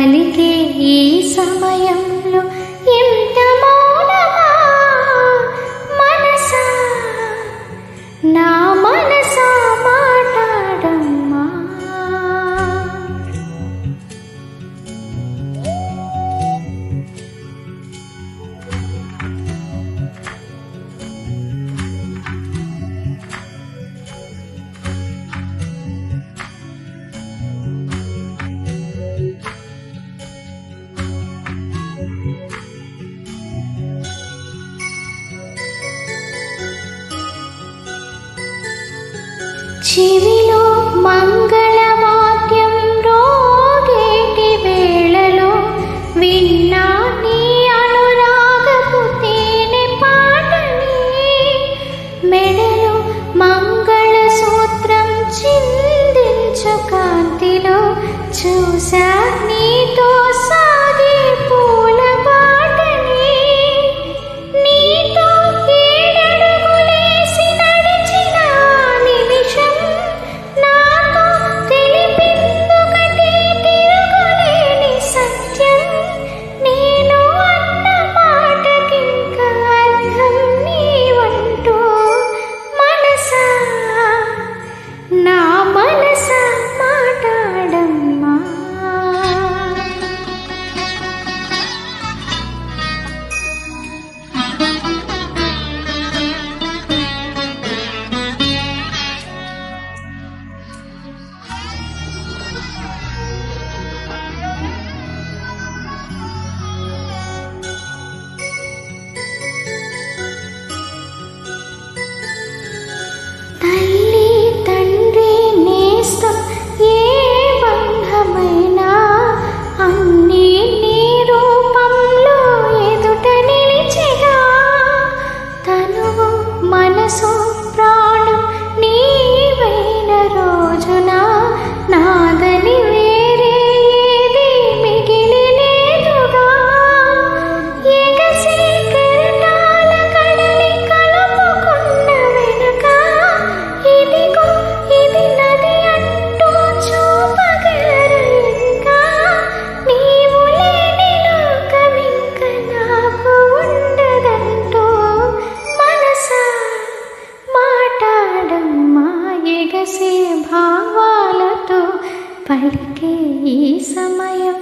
పలికే ఈ సమయంలో ఎంత మౌనమా మనసా, నా మనసా మాట్లాడమ్మా. చెవిలో మంగళవాద్యం రోగేటి వేళలో విన్నా నీ అనురాగపు తేనె పాటని, మెడలో మంగళసూత్రం చిందించు కాంతిలో చూసా నీతో సాగే పూల బాటని. నీతో ఏడడుగులేసి నడిచిన నిమిషం నాతో తెలిపిందొకటి తిరుగులేని సత్యం. నేను అన్న మాటకింక అర్థం నీవంటూ మనసా, నా మనసా మాట్లాడమ్మా. తల్లి తండ్రి నేస్తం ఏ బంధమైనా అన్నీ నీ రూపంలో ఎదుట నిలిచెగా. తనువు మనసు ప్రాణం నీవైన రోజున నాదని వేరే ఏది మిగిలిలేదుగా. ఎగసి కెరటాల కడలి కలుపుకున్న వెనుక ఇదిగో ఇది నది అంటూ చూపగలరు ఇంకా. నీవు లేని లోకమింక నాకు ఉండదంటూ మనసా మాట్లాడమ్మా. ఎగసే భావాలతో పలికే ఈ సమయం